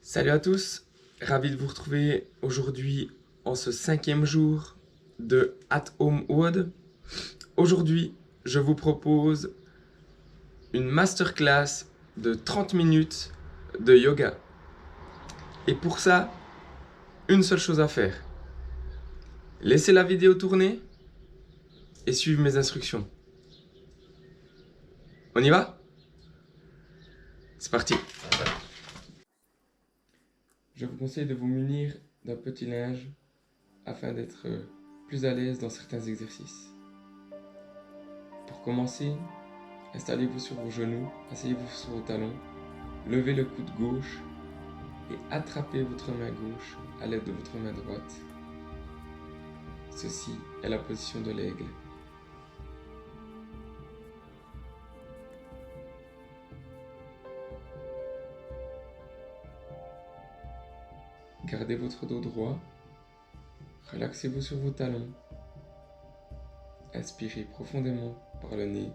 Salut à tous, ravi de vous retrouver aujourd'hui en ce 5e jour de At Home WOD. Aujourd'hui, je vous propose une masterclass de 30 minutes de yoga. Et pour ça, une seule chose à faire. Laissez la vidéo tourner et suivez mes instructions. On y va? C'est parti. Je vous conseille de vous munir d'un petit linge afin d'être plus à l'aise dans certains exercices. Pour commencer, installez-vous sur vos genoux, asseyez-vous sur vos talons, levez le coude gauche et attrapez votre main gauche à l'aide de votre main droite. Ceci est la position de l'aigle. Gardez votre dos droit, relaxez-vous sur vos talons, inspirez profondément par le nez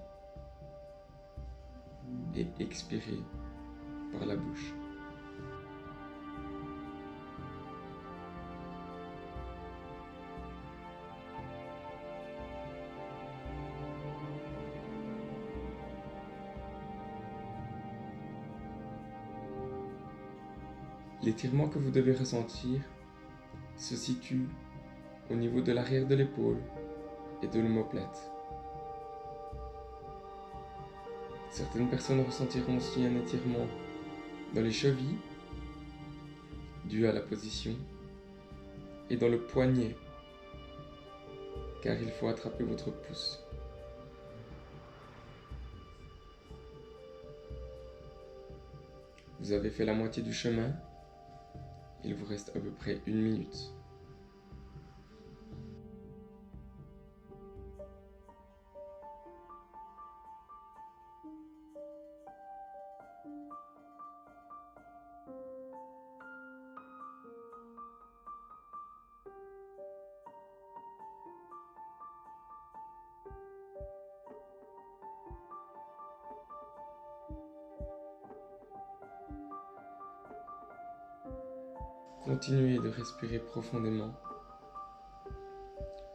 et expirez par la bouche. L'étirement que vous devez ressentir se situe au niveau de l'arrière de l'épaule et de l'omoplate. Certaines personnes ressentiront aussi un étirement dans les chevilles, dû à la position, et dans le poignet, car il faut attraper votre pouce. Vous avez fait la moitié du chemin, il vous reste à peu près 1 minute. Continuez de respirer profondément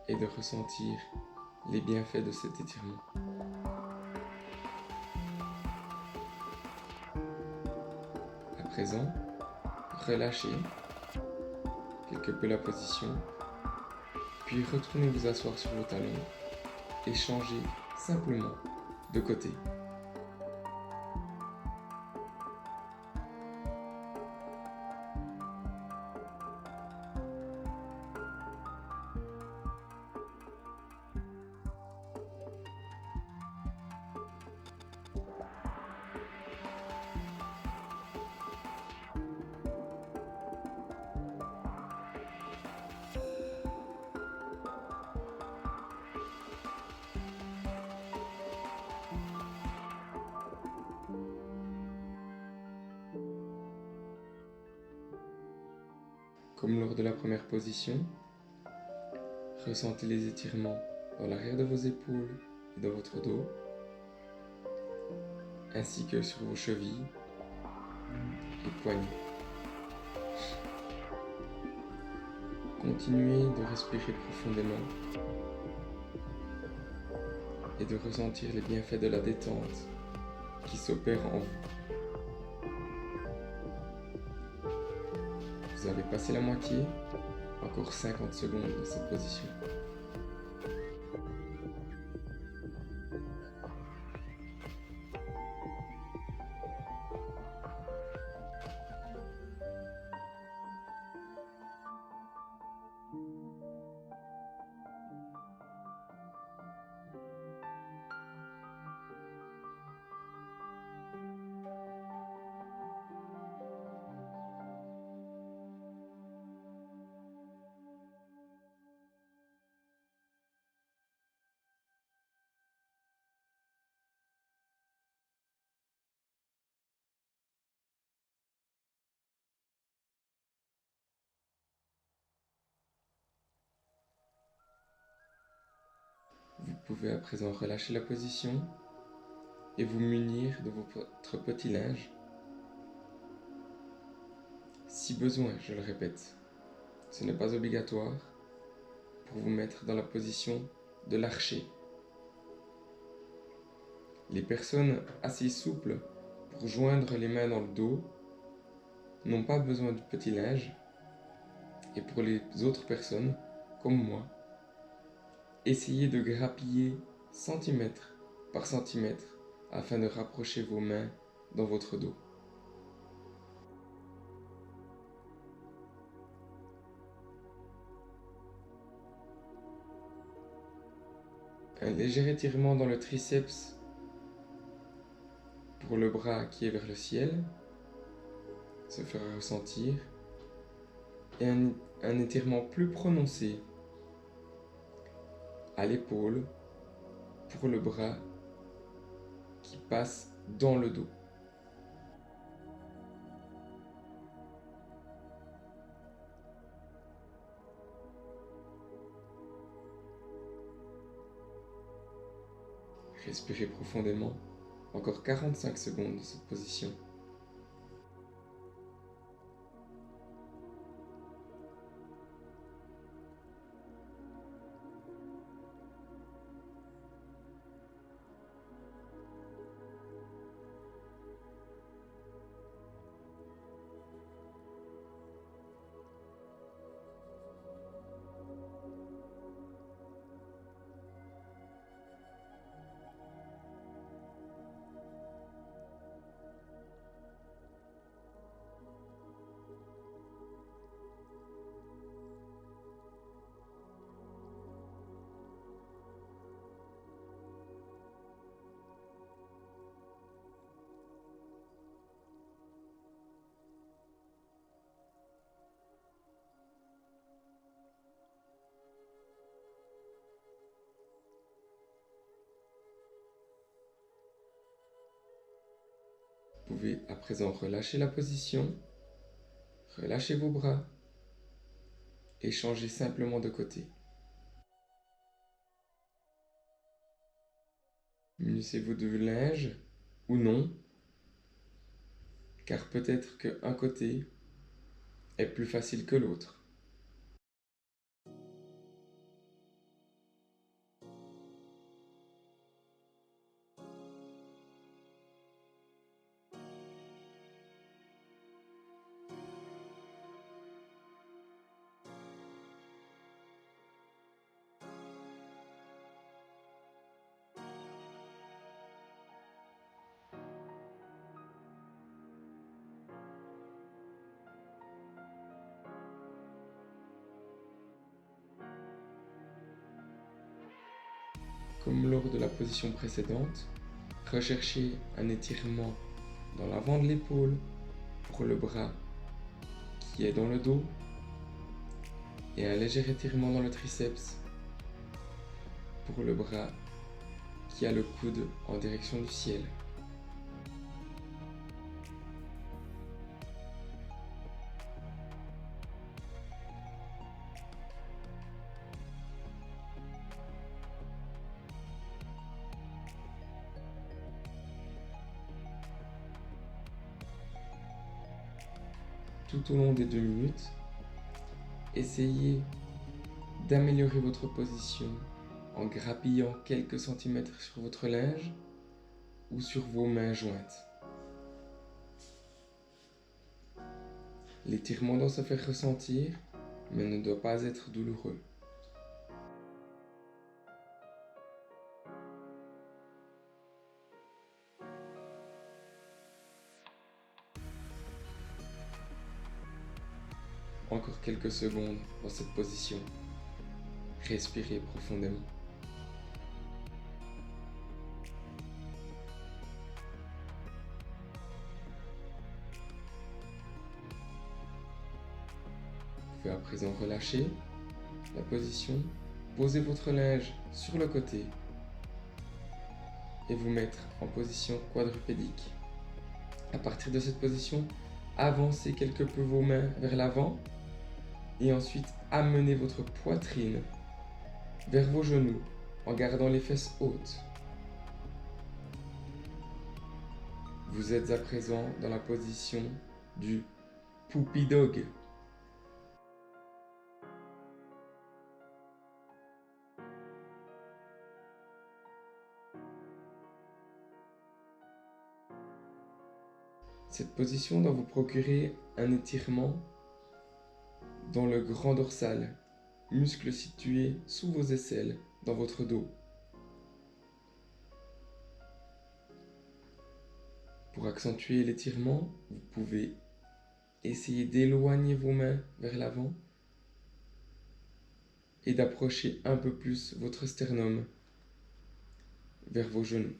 et de ressentir les bienfaits de cet étirement. À présent, relâchez quelque peu la position, puis retournez vous asseoir sur vos talons et changez simplement de côté. Comme lors de la première position, ressentez les étirements dans l'arrière de vos épaules et dans votre dos, ainsi que sur vos chevilles et poignets. Continuez de respirer profondément et de ressentir les bienfaits de la détente qui s'opèrent en vous. Vous avez passé la moitié, encore 50 secondes dans cette position. Vous pouvez à présent relâcher la position et vous munir de votre petit linge. Si besoin, je le répète. Ce n'est pas obligatoire pour vous mettre dans la position de l'archer. Les personnes assez souples pour joindre les mains dans le dos n'ont pas besoin de petit linge. Et pour les autres personnes, comme moi, essayez de grappiller centimètre par centimètre afin de rapprocher vos mains dans votre dos. Un léger étirement dans le triceps pour le bras qui est vers le ciel se fera ressentir et un étirement plus prononcé à l'épaule pour le bras qui passe dans le dos. Respirez profondément, encore 45 secondes de cette position. Vous pouvez à présent relâcher la position, relâcher vos bras et changer simplement de côté. Munissez-vous de linge ou non, car peut-être qu'un côté est plus facile que l'autre. Comme lors de la position précédente, recherchez un étirement dans l'avant de l'épaule pour le bras qui est dans le dos et un léger étirement dans le triceps pour le bras qui a le coude en direction du ciel. Tout au long des 2 minutes, essayez d'améliorer votre position en grappillant quelques centimètres sur votre linge ou sur vos mains jointes. L'étirement doit se faire ressentir, mais ne doit pas être douloureux. Encore quelques secondes dans cette position. Respirez profondément. Vous pouvez à présent relâcher la position, poser votre linge sur le côté et vous mettre en position quadrupédique. À partir de cette position, avancez quelque peu vos mains vers l'avant et ensuite amenez votre poitrine vers vos genoux en gardant les fesses hautes. Vous êtes à présent dans la position du Poopy Dog. Cette position doit vous procurer un étirement dans le grand dorsal, muscle situé sous vos aisselles, dans votre dos. Pour accentuer l'étirement, vous pouvez essayer d'éloigner vos mains vers l'avant et d'approcher un peu plus votre sternum vers vos genoux.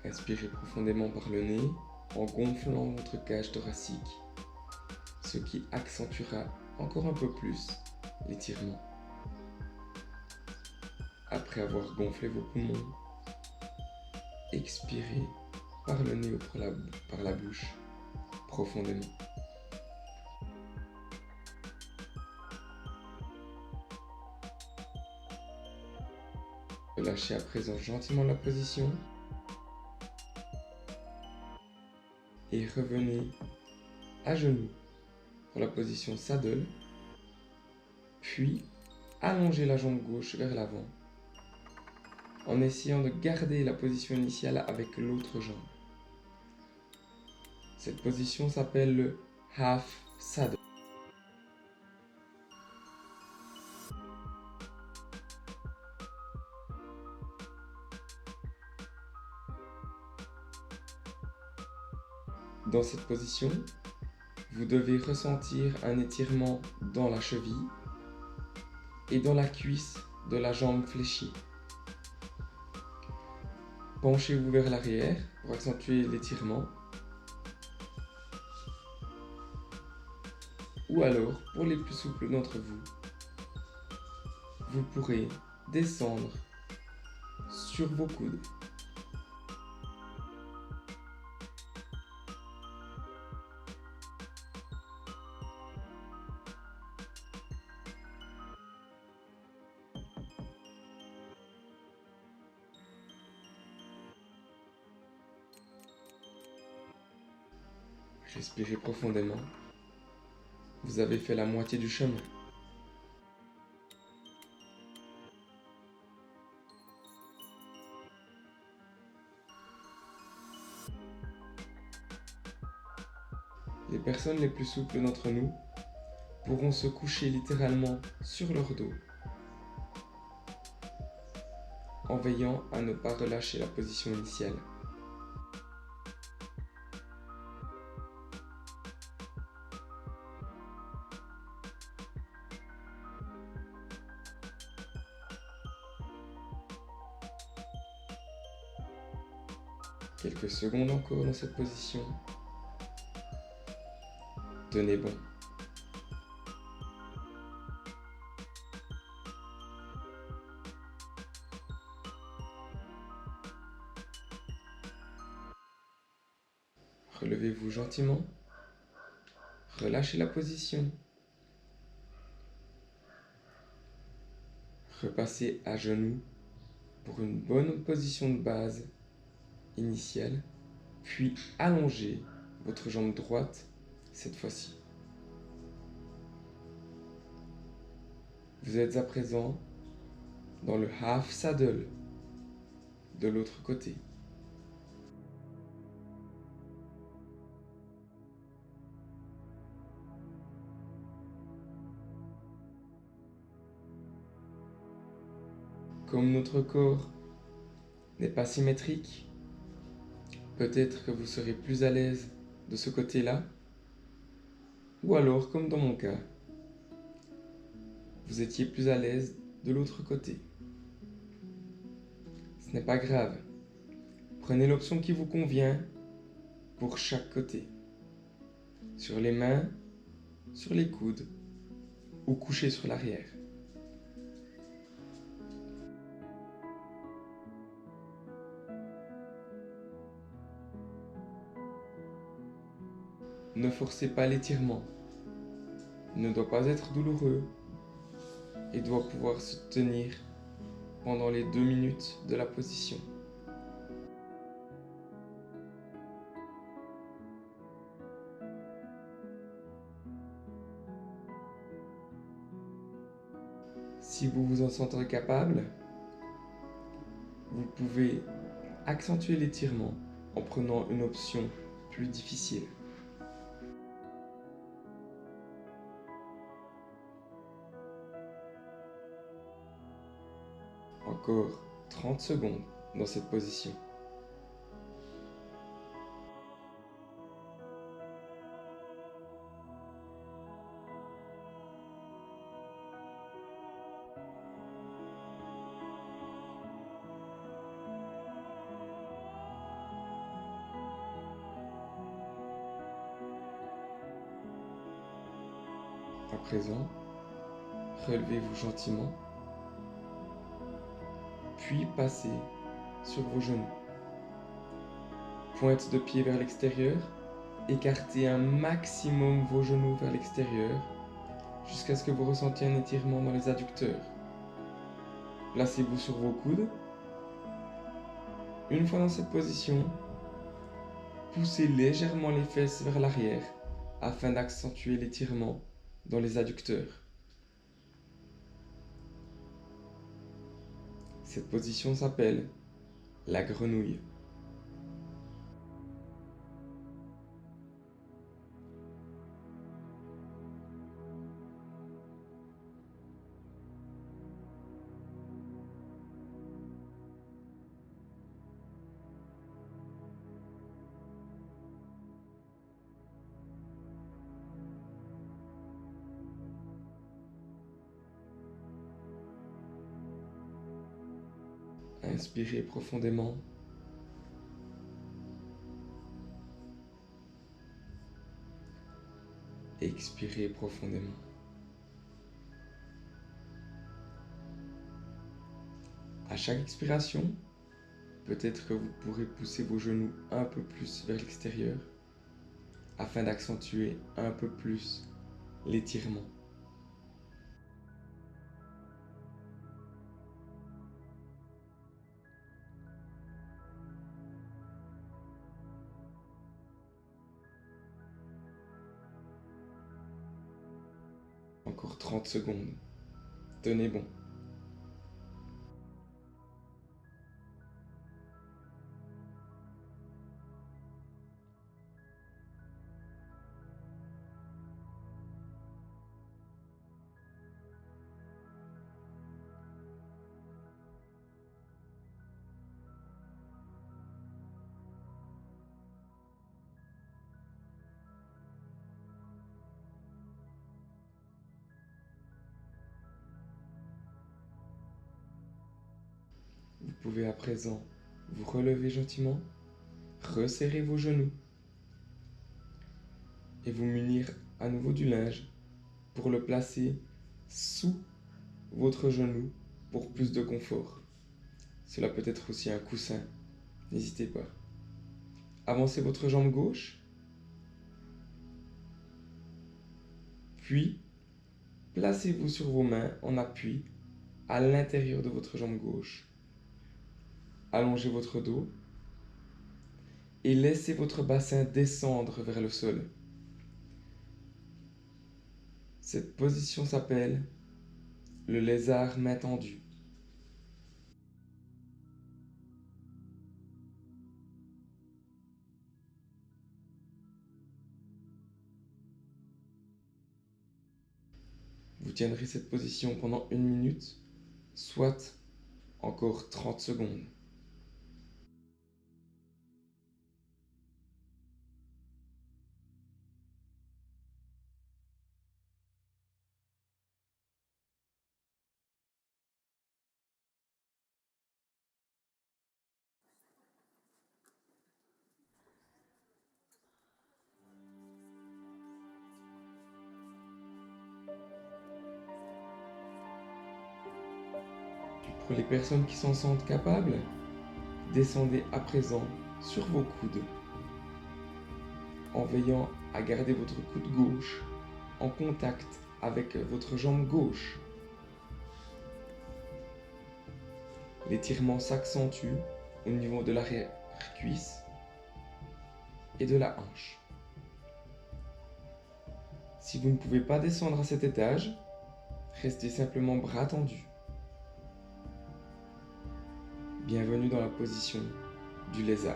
Inspirez profondément par le nez en gonflant votre cage thoracique, ce qui accentuera encore un peu plus l'étirement. Après avoir gonflé vos poumons, expirez par le nez ou par la bouche profondément. Relâchez à présent gentiment la position et revenez à genoux pour la position saddle, puis allongez la jambe gauche vers l'avant en essayant de garder la position initiale avec l'autre jambe. Cette position s'appelle le half saddle. Dans cette position, vous devez ressentir un étirement dans la cheville et dans la cuisse de la jambe fléchie. Penchez-vous vers l'arrière pour accentuer l'étirement. Ou alors, pour les plus souples d'entre vous, vous pourrez descendre sur vos coudes. Respirez profondément. Vous avez fait la moitié du chemin. Les personnes les plus souples d'entre nous pourront se coucher littéralement sur leur dos en veillant à ne pas relâcher la position initiale. Quelques secondes encore dans cette position. Tenez bon. Relevez-vous gentiment. Relâchez la position. Repassez à genoux pour une bonne position de base initiale, puis allongez votre jambe droite cette fois-ci. Vous êtes à présent dans le half saddle de l'autre côté. Comme notre corps n'est pas symétrique, peut-être que vous serez plus à l'aise de ce côté-là, ou alors, comme dans mon cas, vous étiez plus à l'aise de l'autre côté. Ce n'est pas grave. Prenez l'option qui vous convient pour chaque côté. Sur les mains, sur les coudes ou couché sur l'arrière. Ne forcez pas l'étirement. Il ne doit pas être douloureux et doit pouvoir se tenir pendant les 2 minutes de la position. Si vous vous en sentez capable, vous pouvez accentuer l'étirement en prenant une option plus difficile. Encore 30 secondes dans cette position. À présent, relevez-vous gentiment, puis passez sur vos genoux. Pointe de pied vers l'extérieur, écartez un maximum vos genoux vers l'extérieur jusqu'à ce que vous ressentiez un étirement dans les adducteurs. Placez-vous sur vos coudes. Une fois dans cette position, poussez légèrement les fesses vers l'arrière afin d'accentuer l'étirement dans les adducteurs. Cette position s'appelle la grenouille. Inspirez profondément. Expirez profondément. À chaque expiration, peut-être que vous pourrez pousser vos genoux un peu plus vers l'extérieur afin d'accentuer un peu plus l'étirement. Encore 30 secondes. Tenez bon. Vous pouvez à présent vous relever gentiment, resserrer vos genoux et vous munir à nouveau du linge pour le placer sous votre genou pour plus de confort. Cela peut être aussi un coussin, n'hésitez pas. Avancez votre jambe gauche, puis placez-vous sur vos mains en appui à l'intérieur de votre jambe gauche. Allongez votre dos et laissez votre bassin descendre vers le sol. Cette position s'appelle le lézard main tendue. Vous tiendrez cette position pendant 1 minute, soit encore 30 secondes. Pour les personnes qui s'en sentent capables, descendez à présent sur vos coudes en veillant à garder votre coude gauche en contact avec votre jambe gauche. L'étirement s'accentue au niveau de l'arrière-cuisse et de la hanche. Si vous ne pouvez pas descendre à cet étage, restez simplement bras tendus. Bienvenue dans la position du lézard.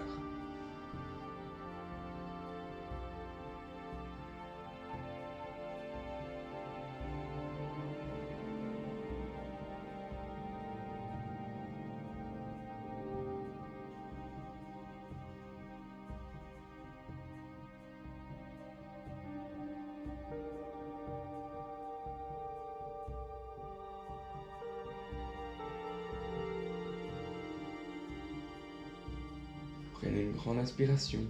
Prenez une grande inspiration.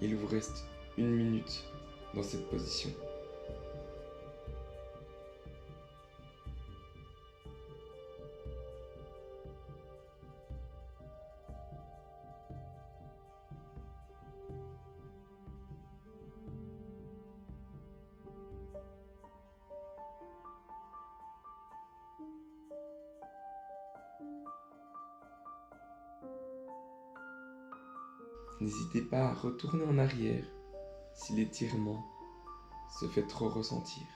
Il vous reste 1 minute dans cette position. N'hésitez pas à retourner en arrière si l'étirement se fait trop ressentir.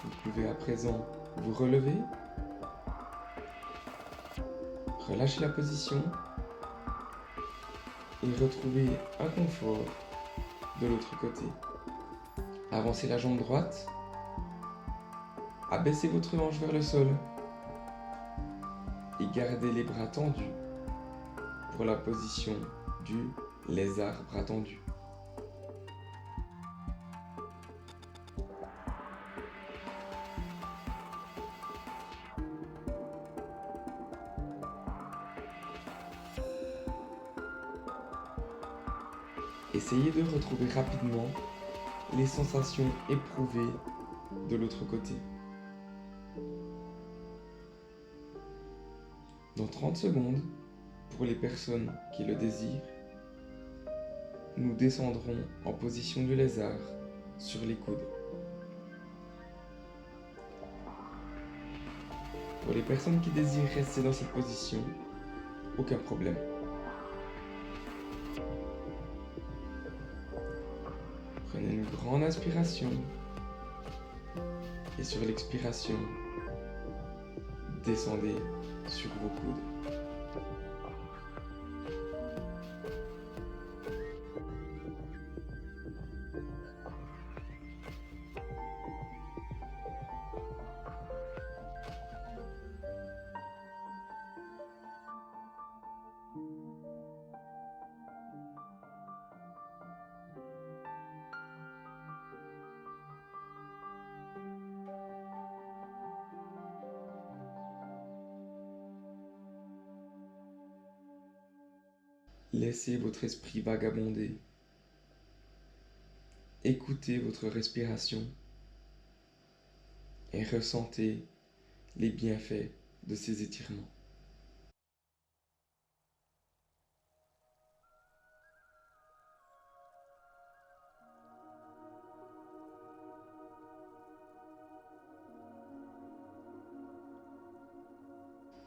Vous pouvez à présent vous relever, relâcher la position et retrouver un confort de l'autre côté. Avancez la jambe droite, abaissez votre hanche vers le sol et gardez les bras tendus pour la position du lézard bras tendu. Essayez de retrouver rapidement les sensations éprouvées de l'autre côté. Dans 30 secondes, pour les personnes qui le désirent, nous descendrons en position du lézard sur les coudes. Pour les personnes qui désirent rester dans cette position, aucun problème. Prenez une grande inspiration et sur l'expiration, descendez sur vos coudes. Laissez votre esprit vagabonder. Écoutez votre respiration et ressentez les bienfaits de ces étirements.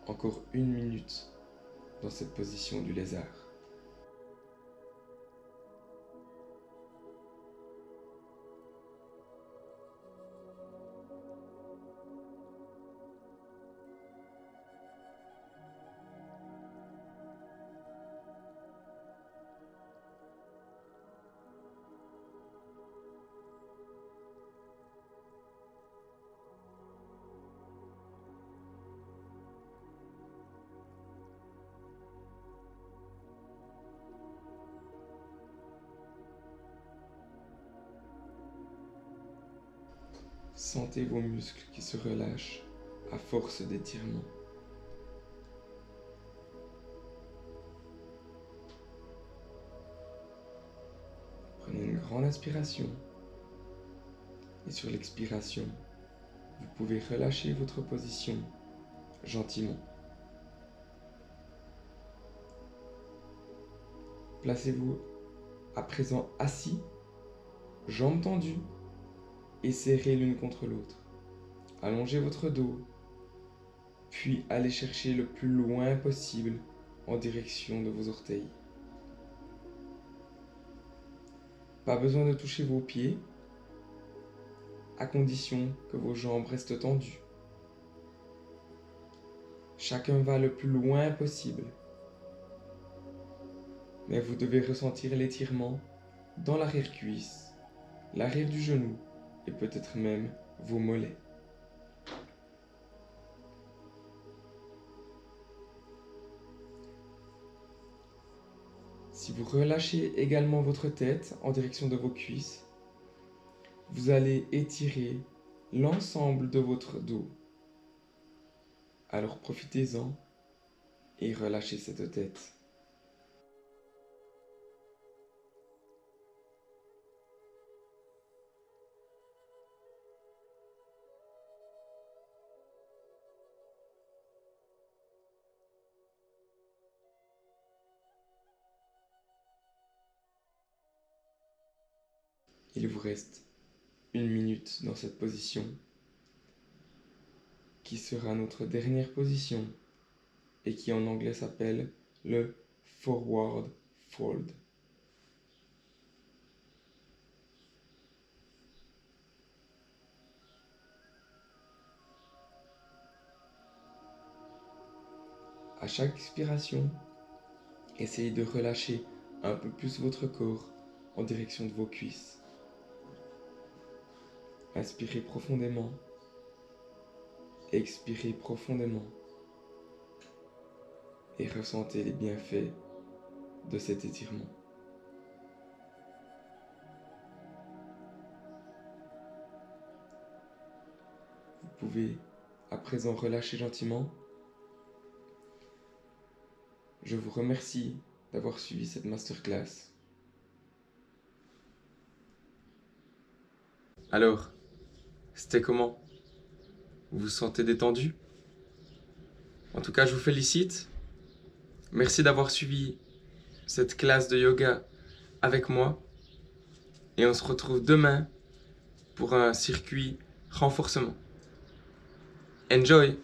Encore 1 minute dans cette position du lézard. Sentez vos muscles qui se relâchent à force d'étirement. Prenez une grande inspiration et sur l'expiration, vous pouvez relâcher votre position gentiment. Placez-vous à présent assis, jambes tendues et serrées l'une contre l'autre. Allongez votre dos, puis allez chercher le plus loin possible en direction de vos orteils. Pas besoin de toucher vos pieds, à condition que vos jambes restent tendues. Chacun va le plus loin possible, mais vous devez ressentir l'étirement dans l'arrière-cuisse, l'arrière du genou et peut-être même vos mollets. Si vous relâchez également votre tête en direction de vos cuisses, vous allez étirer l'ensemble de votre dos. Alors profitez-en et relâchez cette tête. Il vous reste 1 minute dans cette position, qui sera notre dernière position et qui en anglais s'appelle le Forward Fold. À chaque expiration, essayez de relâcher un peu plus votre corps en direction de vos cuisses. Inspirez profondément, expirez profondément et ressentez les bienfaits de cet étirement. Vous pouvez à présent relâcher gentiment. Je vous remercie d'avoir suivi cette masterclass. Alors, c'était comment? Vous vous sentez détendu? En tout cas, je vous félicite. Merci d'avoir suivi cette classe de yoga avec moi. Et on se retrouve demain pour un circuit renforcement. Enjoy!